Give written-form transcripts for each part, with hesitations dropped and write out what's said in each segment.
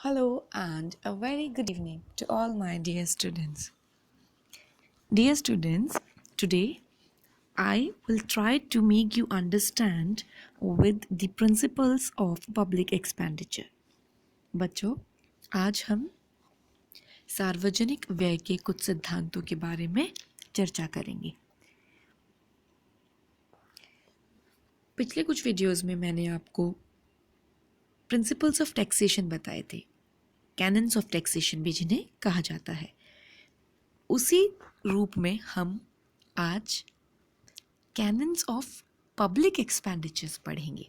Hello and a very good evening to all my dear students. Dear students, today I will try to make you understand with the principles of public expenditure. बच्चों, आज हम सार्वजनिक व्यय के कुछ सिद्धांतों के बारे में चर्चा करेंगे। पिछले कुछ वीडियोस में मैंने आपको प्रिंसिपल्स ऑफ टैक्सेशन बताए थे, कैनन्स ऑफ टैक्सेशन भी जिन्हें कहा जाता है। उसी रूप में हम आज कैनन्स ऑफ पब्लिक एक्सपेंडिचर्स पढ़ेंगे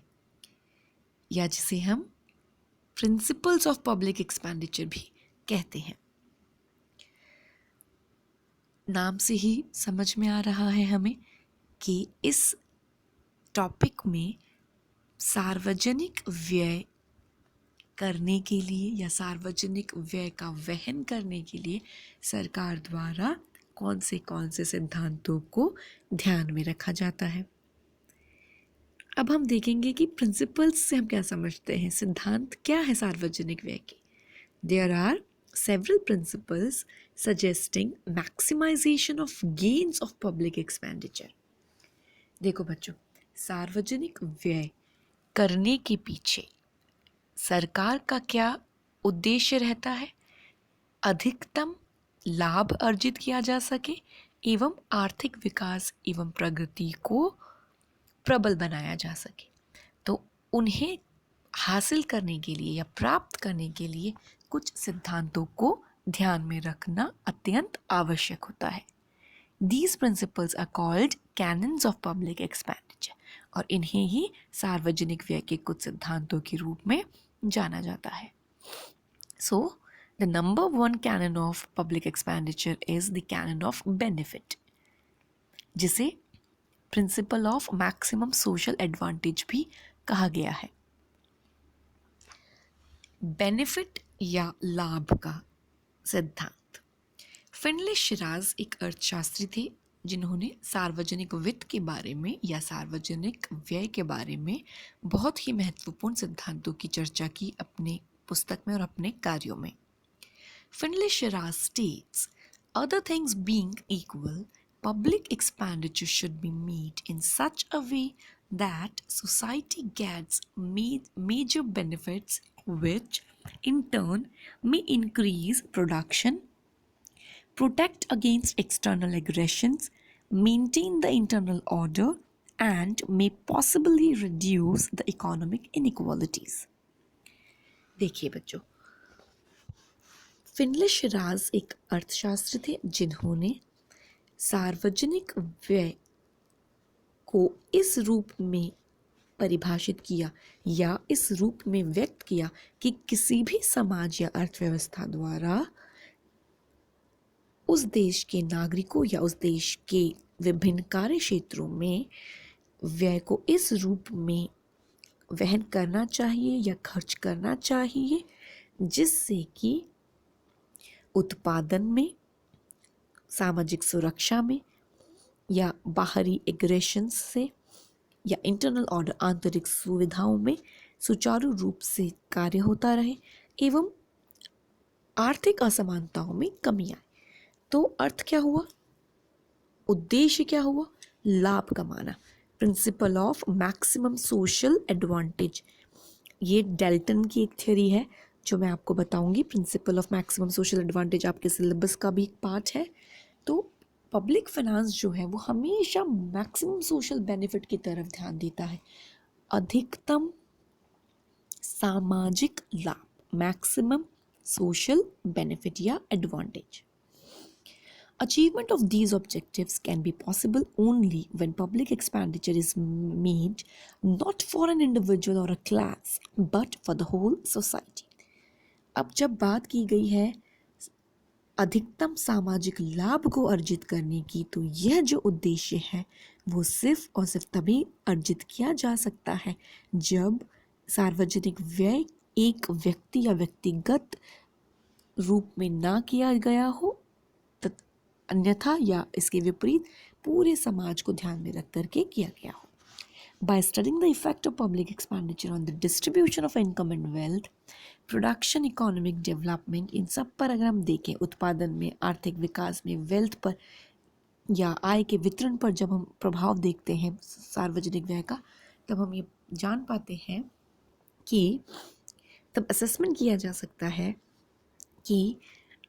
या जिसे हम प्रिंसिपल्स ऑफ पब्लिक एक्सपेंडिचर भी कहते हैं। नाम से ही समझ में आ रहा है हमें कि इस टॉपिक में सार्वजनिक व्यय करने के लिए या सार्वजनिक व्यय का वहन करने के लिए सरकार द्वारा कौन से सिद्धांतों को ध्यान में रखा जाता है। अब हम देखेंगे कि प्रिंसिपल्स से हम क्या समझते हैं, सिद्धांत क्या है सार्वजनिक व्यय के। There are several principles suggesting maximization of gains of public expenditure। देखो बच्चों, सार्वजनिक व्यय करने के पीछे सरकार का क्या उद्देश्य रहता है? अधिकतम लाभ अर्जित किया जा सके एवं आर्थिक विकास एवं प्रगति को प्रबल बनाया जा सके। तो उन्हें हासिल करने के लिए या प्राप्त करने के लिए कुछ सिद्धांतों को ध्यान में रखना अत्यंत आवश्यक होता है। These principles are called canons of public expenditure और इन्हें ही सार्वजनिक व्यय के कुछ सिद्धांतों के रूप में जाना जाता है। So, the number one canon of public expenditure is the canon of benefit, जिसे principle of maximum social advantage भी कहा गया है। बेनिफिट या लाभ का सिद्धांत। फिनले शिराज एक अर्थशास्त्री थे जिन्होंने सार्वजनिक वित्त के बारे में या सार्वजनिक व्यय के बारे में बहुत ही महत्वपूर्ण सिद्धांतों की चर्चा की अपने पुस्तक में और अपने कार्यों में। फिनले Siraj states, other things being equal, public expenditure should be made in such a way that society gets major benefits which in turn may increase production, protect against external aggressions, maintain the internal order, and may possibly reduce the economic inequalities। देखिए बच्चों, फिनले शिराज एक अर्थशास्त्री थे जिन्होंने सार्वजनिक व्यय को इस रूप में परिभाषित किया या इस रूप में व्यक्त किया कि किसी भी समाज या अर्थव्यवस्था द्वारा उस देश के नागरिकों या उस देश के विभिन्न कार्य क्षेत्रों में व्यय को इस रूप में वहन करना चाहिए या खर्च करना चाहिए जिससे कि उत्पादन में, सामाजिक सुरक्षा में या बाहरी एग्रेशंस से या इंटरनल ऑर्डर आंतरिक सुविधाओं में सुचारू रूप से कार्य होता रहे एवं आर्थिक असमानताओं में कमी आए। तो अर्थ क्या हुआ, उद्देश्य क्या हुआ? लाभ कमाना। Principle of maximum social advantage, ये डेल्टन की एक थ्योरी है जो मैं आपको बताऊंगी। Principle of maximum social advantage आपके सिलेबस का भी एक पार्ट है। तो पब्लिक फाइनेंस जो है वो हमेशा मैक्सिमम सोशल बेनिफिट की तरफ ध्यान देता है, अधिकतम सामाजिक लाभ, मैक्सिमम सोशल बेनिफिट या advantage. Achievement of these objectives can be possible only when public expenditure is made not for an individual or a class but for the whole society। अब जब बात की गई है अधिकतम सामाजिक लाभ को अर्जित करने की, तो यह जो उद्देश्य है वो सिर्फ और सिर्फ तभी अर्जित किया जा सकता है जब सार्वजनिक व्यय एक व्यक्ति या व्यक्तिगत रूप में ना किया गया हो, अन्यथा या इसके विपरीत पूरे समाज को ध्यान में रख करके किया गया हो। By studying the effect of public expenditure on the distribution of income and wealth, production, economic development, इन सब पर अगर हम देखें, उत्पादन में, आर्थिक विकास में, वेल्थ पर या आय के वितरण पर जब हम प्रभाव देखते हैं सार्वजनिक व्यय का, तब हम ये जान पाते हैं कि तब असेसमेंट किया जा सकता है कि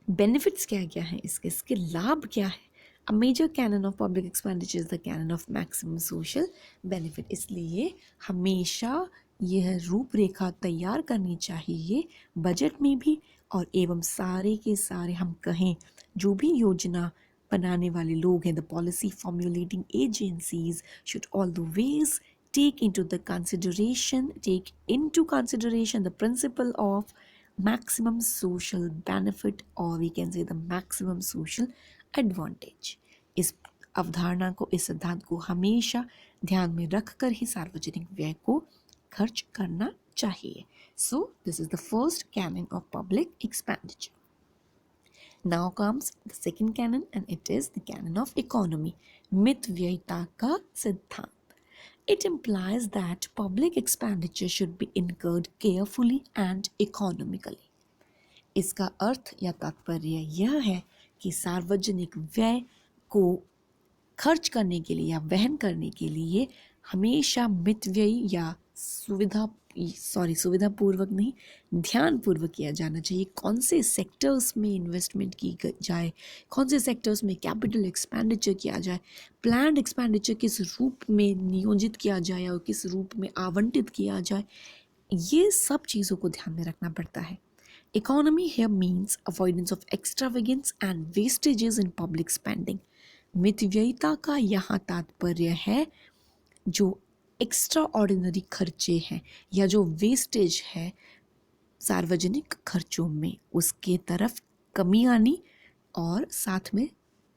बेनिफिट्स क्या क्या हैं, इसके लाभ क्या है। A major canon of public expenditure is the canon of maximum social benefit. इसलिए हमेशा यह रूपरेखा तैयार करनी चाहिए बजट में भी, और एवं सारे के सारे हम कहें जो भी योजना बनाने वाले लोग हैं, the policy formulating agencies should always take into consideration the principle of maximum social benefit, or we can say the maximum social advantage। इस अवधारणा को, इस सिद्धांत को हमेशा ध्यान में रखकर ही सार्वजनिक व्यय को खर्च करना चाहिए। So this is the first canon of public expenditure. Now comes the second canon, and it is the canon of economy, मितव्ययिता का सिद्धांत। It implies that public expenditure should be incurred carefully and economically. इसका अर्थ या तात्पर्य यह है कि सार्वजनिक व्यय को खर्च करने के लिए या वहन करने के लिए हमेशा मितव्ययी या सुविधापूर्वक नहीं, ध्यानपूर्वक किया जाना चाहिए। कौन से सेक्टर्स में इन्वेस्टमेंट की जाए, कौन से सेक्टर्स में कैपिटल एक्सपेंडिचर किया जाए, प्लान्ड एक्सपेंडिचर किस रूप में नियोजित किया जाए और किस रूप में आवंटित किया जाए, ये सब चीज़ों को ध्यान में रखना पड़ता है। Economy here means avoidance of extravagance and wastages in public spending। मितव्ययिता का यहाँ तात्पर्य है जो एक्स्ट्रा ऑर्डिनरी खर्चे हैं या जो वेस्टेज है सार्वजनिक खर्चों में, उसके तरफ कमी आनी, और साथ में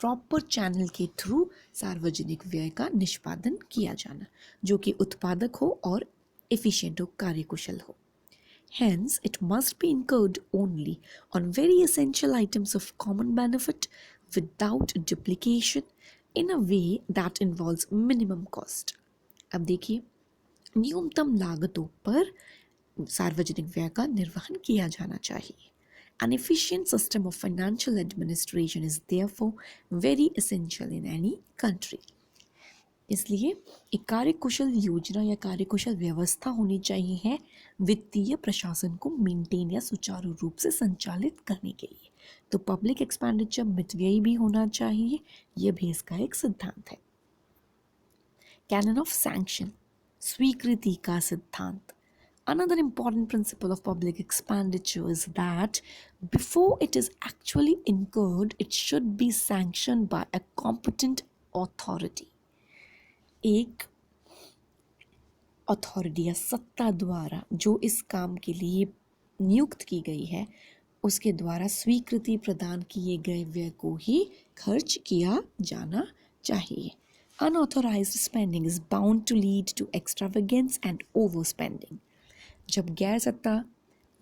प्रॉपर चैनल के थ्रू सार्वजनिक व्यय का निष्पादन किया जाना, जो कि उत्पादक हो और एफिशिएंट हो, कार्यकुशल हो। Hence, it must be incurred only on very essential items of common benefit without duplication in a way that involves minimum cost। अब देखिए, न्यूनतम लागतों पर सार्वजनिक व्यय का निर्वहन किया जाना चाहिए। An efficient system of financial administration is therefore very essential in any country। इसलिए एक कार्यकुशल योजना या कार्यकुशल व्यवस्था होनी चाहिए है वित्तीय प्रशासन को मेंटेन या सुचारू रूप से संचालित करने के लिए। तो पब्लिक एक्सपेंडिचर मितव्ययी भी होना चाहिए, यह भी इसका एक सिद्धांत है। कैनन ऑफ सैंक्शन, स्वीकृति का सिद्धांत। Another important principle of public expenditure is that before it is actually incurred, it should be sanctioned by a competent authority। एक अथॉरिटी या सत्ता द्वारा जो इस काम के लिए नियुक्त की गई है, उसके द्वारा स्वीकृति प्रदान किए गए व्यय को ही खर्च किया जाना चाहिए। Unauthorized spending is bound to lead to extravagance and overspending। जब गैर सत्ता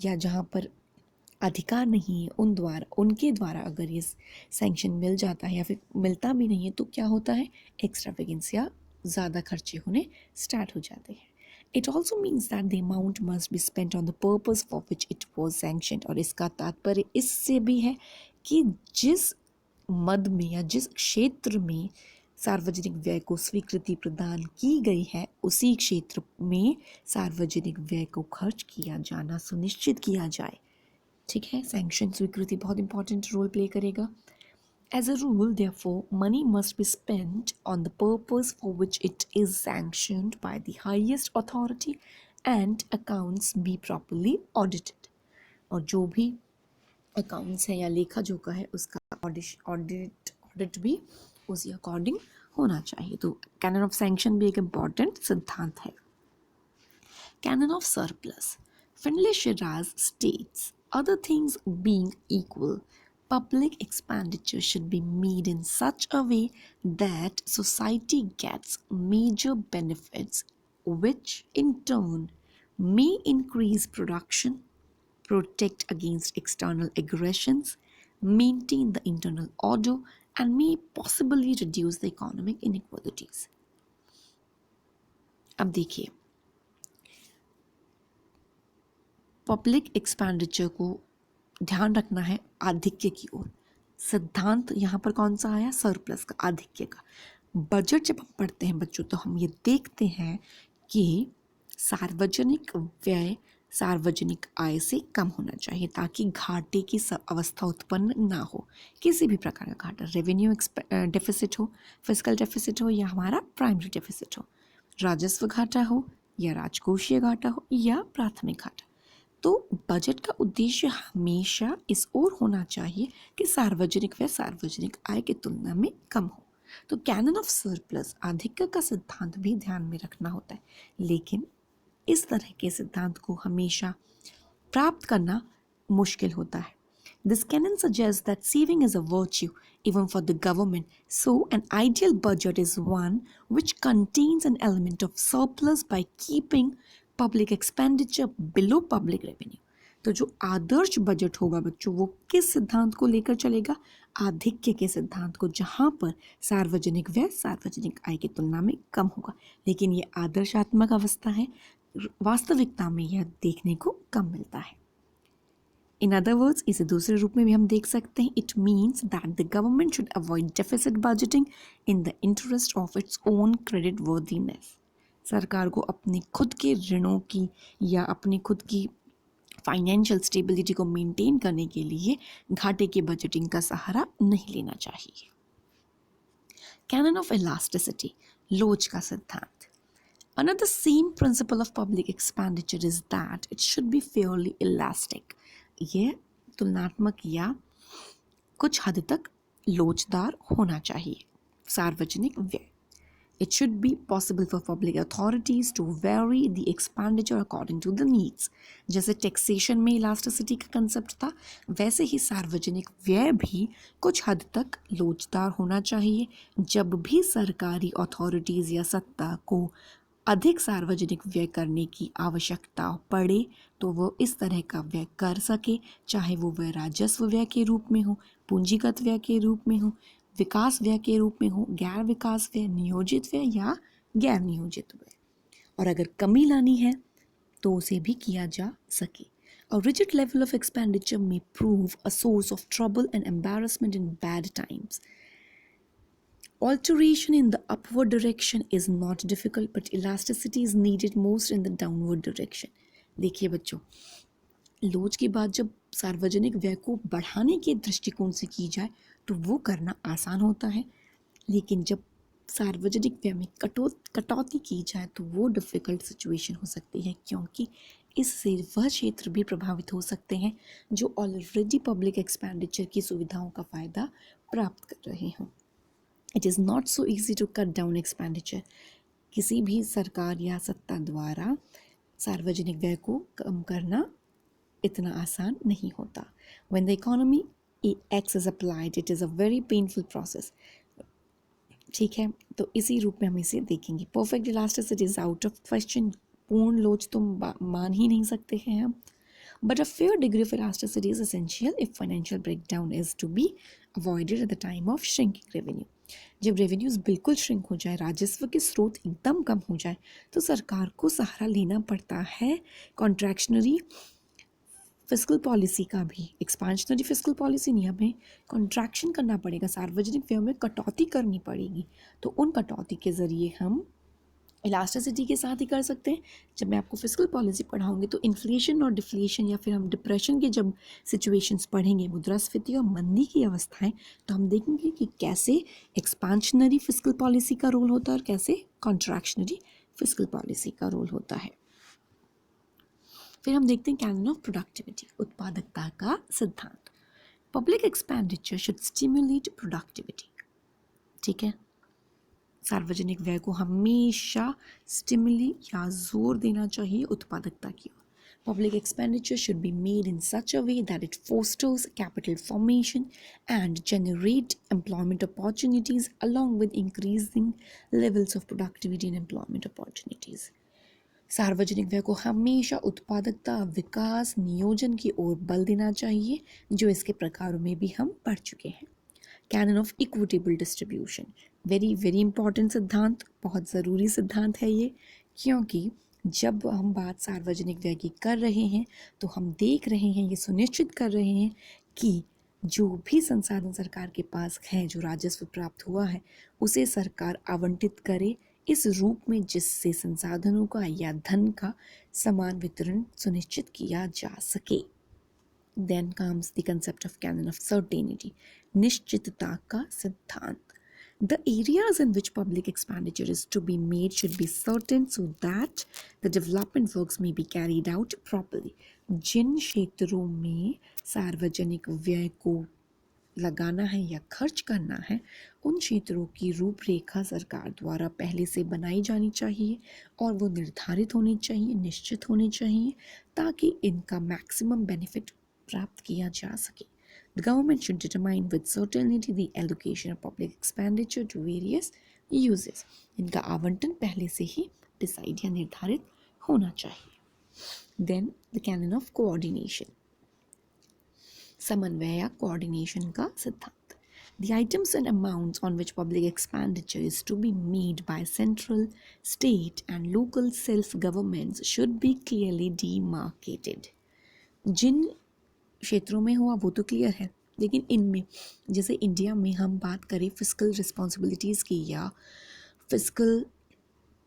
या जहाँ पर अधिकार नहीं है उनके द्वारा अगर ये सैंक्शन मिल जाता है या फिर मिलता भी नहीं है, तो क्या होता है, एक्स्ट्रावेगेंस या ज़्यादा खर्चे होने स्टार्ट हो जाते हैं। It also means that the amount must be spent on the purpose for which it was sanctioned. और इसका तात्पर्य इससे भी है कि जिस मद में या जिस क्षेत्र में सार्वजनिक व्यय को स्वीकृति प्रदान की गई है, उसी क्षेत्र में सार्वजनिक व्यय को खर्च किया जाना सुनिश्चित किया जाए। ठीक है, सैंक्शन स्वीकृति बहुत इंपॉर्टेंट रोल प्ले करेगा। As a rule, therefore, money must be spent on the purpose for which it is sanctioned by the highest authority and accounts be properly audited। और जो भी अकाउंट्स है या लेखा जोखा है उसका ऑडिट भी उसी अकॉर्डिंग होना चाहिए। तो कैनन ऑफ सैंक्शन भी एक इम्पॉर्टेंट सिद्धांत है। Canon of surplus, फिनले Siraj states, other things being equal, public expenditure should be made in such a way that society gets major benefits, which in turn may increase production, protect against external aggressions, maintain the internal order, and may possibly reduce the economic inequalities। अब देखिए, public expenditure को ध्यान रखना है आधिक्य की ओर। सिद्धांत यहाँ पर कौन सा आया? सरप्लस का, आधिक्य का। बजट जब हम पढ़ते हैं बच्चों तो हम ये देखते हैं कि सार्वजनिक व्यय सार्वजनिक आय से कम होना चाहिए ताकि घाटे की अवस्था उत्पन्न ना हो। किसी भी प्रकार का घाटा, रेवेन्यू डेफिसिट हो, फिस्कल डेफिसिट हो या हमारा प्राइमरी डेफिसिट हो, राजस्व घाटा हो या राजकोषीय घाटा हो या प्राथमिक घाटा। तो बजट का उद्देश्य हमेशा इस ओर होना चाहिए कि सार्वजनिक व्यय सार्वजनिक आय की तुलना में कम हो। तो कैनन ऑफ सरप्लस, आधिक्य का सिद्धांत भी ध्यान में रखना होता है, लेकिन इस तरह के सिद्धांत को हमेशा प्राप्त करना मुश्किल होता है। This canon suggests that saving is a virtue even for the government, so an ideal budget is one which contains an element of surplus by keeping public expenditure below public revenue. तो जो आदर्श budget होगा बच्चों वो किस सिद्धांत को लेकर चलेगा? आधिक्य के सिद्धांत को, जहाँ पर सार्वजनिक व्यय सार्वजनिक आय की तुलना में कम होगा। लेकिन ये आदर्शात्मक अवस्था है, वास्तविकता में यह देखने को कम मिलता है। इन अदर वर्ड्स, इसे दूसरे रूप में भी हम देख सकते हैं, it means that the government should avoid deficit budgeting in the interest of its own credit worthiness. सरकार को अपने खुद के ऋणों की या अपनी खुद की फाइनेंशियल स्टेबिलिटी को मेंटेन करने के लिए घाटे की बजटिंग का सहारा नहीं लेना चाहिए। कैनन ऑफ इलास्टिसिटी, लोच का सिद्धांत। Another same principle of public expenditure is that it should be fairly elastic. यह तुलनात्मक या कुछ हद तक लोचदार होना चाहिए सार्वजनिक व्यय। It should be possible for public authorities to vary the expenditure according to the needs. जैसे टैक्सेशन में इलास्टिसिटी का कंसेप्ट था, वैसे ही सार्वजनिक व्यय भी कुछ हद तक लोचदार होना चाहिए। जब भी सरकारी अथॉरिटीज़ या सत्ता को अधिक सार्वजनिक व्यय करने की आवश्यकता पड़े तो वो इस तरह का व्यय कर सके, चाहे वो व्यय राजस्व व्यय के रूप में हो, पूंजीगत व्यय के रूप में हो, विकास व्यय के रूप में हो, गैर विकास व्यय, नियोजित व्यय या गैर नियोजित व्यय। और अगर कमी लानी है तो उसे भी किया जा सके। A rigid level of expenditure may prove a source of trouble and embarrassment in bad times. Alteration in the upward direction is not difficult, but elasticity is needed most in the downward direction. देखिए बच्चों, लोच की बात जब सार्वजनिक व्यय को बढ़ाने के दृष्टिकोण से की जाए तो वो करना आसान होता है, लेकिन जब सार्वजनिक व्यय में कटौती की जाए तो वो डिफ़िकल्ट सिचुएशन हो सकती है, क्योंकि इससे वह क्षेत्र भी प्रभावित हो सकते हैं जो ऑलरेडी पब्लिक एक्सपेंडिचर की सुविधाओं का फ़ायदा प्राप्त कर रहे हों। It is not so easy to cut down expenditure. किसी भी सरकार या सत्ता द्वारा सार्वजनिक व्यय को कम करना इतना आसान नहीं होता। When the economy X is applied, it is a very painful process. ठीक है, तो इसी रूप में हम इसे देखेंगे। Perfect elasticity is out of question, पूर्ण लोच तो मान ही नहीं सकते हैं हम। But a fair degree of elasticity is essential if financial breakdown is to be avoided at the time of shrinking revenue. जब रेवेन्यूज बिल्कुल श्रिंक हो जाए, राजस्व के स्रोत एकदम कम हो जाए, तो सरकार को सहारा लेना पड़ता है कॉन्ट्रैक्शनरी फिस्कल पॉलिसी का भी। एक्सपांशनरी फिस्कल पॉलिसी नहीं, हमें कॉन्ट्रैक्शन करना पड़ेगा, सार्वजनिक व्यय में कटौती करनी पड़ेगी। तो उन कटौती के ज़रिए हम इलास्टिसिटी के साथ ही कर सकते हैं। जब मैं आपको फिस्कल पॉलिसी पढ़ाऊंगी तो इन्फ्लेशन और डिफ्लेशन या फिर हम डिप्रेशन के जब सिचुएशंस पढ़ेंगे, मुद्रास्फीति और मंदी की अवस्थाएं, तो हम देखेंगे कि कैसे एक्सपांशनरी फिस्कल पॉलिसी का रोल होता है और कैसे कॉन्ट्रैक्शनरी फिस्कल पॉलिसी का रोल होता है। फिर हम देखते हैं कैनन ऑफ प्रोडक्टिविटी, उत्पादकता का सिद्धांत। Public expenditure should stimulate productivity. ठीक है, सार्वजनिक व्यय को हमेशा स्टिमुली या जोर देना चाहिए उत्पादकता की ओर। Public expenditure should be made in such a way that it fosters capital formation and generate employment opportunities along with increasing levels of productivity and employment opportunities. सार्वजनिक व्यय को हमेशा उत्पादकता, विकास, नियोजन की ओर बल देना चाहिए, जो इसके प्रकारों में भी हम पढ़ चुके हैं। Canon of equitable distribution, very very important सिद्धांत, बहुत ज़रूरी सिद्धांत है ये, क्योंकि जब हम बात सार्वजनिक व्यय की कर रहे हैं तो हम देख रहे हैं, ये सुनिश्चित कर रहे हैं कि जो भी संसाधन सरकार के पास है, जो राजस्व प्राप्त हुआ है, उसे सरकार आवंटित करे इस रूप में जिससे संसाधनों का या धन का समान वितरण सुनिश्चित किया जा सके। Then comes the concept of canon of certainty, निश्चितता का सिद्धांत. The areas in which public expenditure is to be made should be certain so that the development works may be carried out properly. जिन क्षेत्रों में सार्वजनिक व्यय को लगाना है या खर्च करना है, उन क्षेत्रों की रूपरेखा सरकार द्वारा पहले से बनाई जानी चाहिए और वो निर्धारित होनी चाहिए, निश्चित होनी चाहिए, ताकि इनका मैक्सिमम बेनिफिट प्राप्त किया जा सके. The government should determine with certainty the allocation of public expenditure to various uses. इनका आवंटन पहले से ही डिसाइड या निर्धारित होना चाहिए. Then the canon of coordination, समन्वय या coordination का सिद्धांत. The items and amounts on which public expenditure is to be made by central, state and local self-governments should be clearly demarcated. जिन क्षेत्रों में हुआ वो तो क्लियर है, लेकिन इनमें जैसे इंडिया में हम बात करें फिस्कल रिस्पॉन्सिबिलिटीज़ की या फिस्कल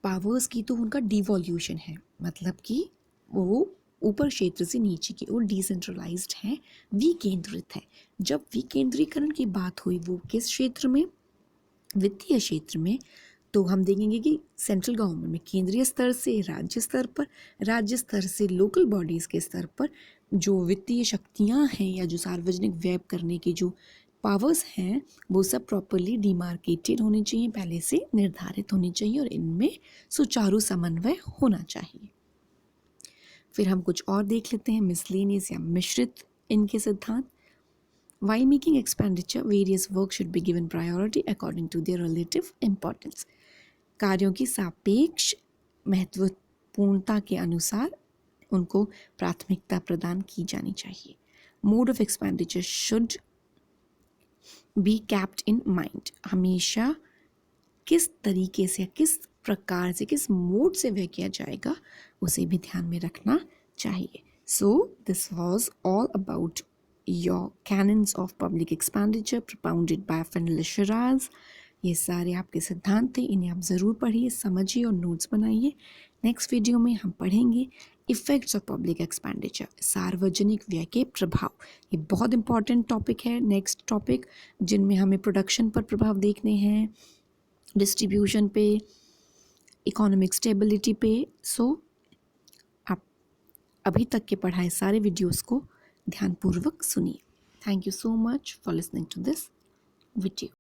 पावर्स की, तो उनका डिवॉल्यूशन है, मतलब कि वो ऊपर क्षेत्र से नीचे की ओर डिसेंट्रलाइज्ड है, विकेंद्रित है. जब विकेंद्रीकरण की बात हुई वो किस क्षेत्र में, वित्तीय क्षेत्र में, तो हम देखेंगे कि सेंट्रल गवर्नमेंट में केंद्रीय स्तर से राज्य स्तर पर, राज्य स्तर से लोकल बॉडीज़ के स्तर पर जो वित्तीय शक्तियाँ हैं या जो सार्वजनिक व्यय करने की जो पावर्स हैं वो सब प्रॉपरली डिमार्केटेड होनी चाहिए, पहले से निर्धारित होनी चाहिए और इनमें सुचारू समन्वय होना चाहिए. फिर हम कुछ और देख लेते हैं, मिसलेनियस या मिश्रित इनके सिद्धांत. While making expenditure, various work should be given priority according to their relative importance. कार्यों की सापेक्ष महत्वपूर्णता के अनुसार उनको प्राथमिकता प्रदान की जानी चाहिए. Mode of expenditure should be kept in mind. हमेशा किस तरीके से, किस प्रकार से, किस मोड से व्यय किया जाएगा उसे भी ध्यान में रखना चाहिए. So this was all about your canons of public expenditure propounded by Fenelon Shiraz. ये सारे आपके सिद्धांत थे, इन्हें आप ज़रूर पढ़िए, समझिए और नोट्स बनाइए. नेक्स्ट वीडियो में हम पढ़ेंगे इफ़ेक्ट्स ऑफ पब्लिक एक्सपेंडिचर, सार्वजनिक व्यय के प्रभाव. ये बहुत इंपॉर्टेंट टॉपिक है. नेक्स्ट टॉपिक जिनमें हमें प्रोडक्शन पर प्रभाव देखने हैं, डिस्ट्रीब्यूशन पे, इकोनॉमिक स्टेबिलिटी पे. सो आप अभी तक के पढ़ाए सारे वीडियोस को ध्यानपूर्वक सुनिए. Thank you so much for listening to this video.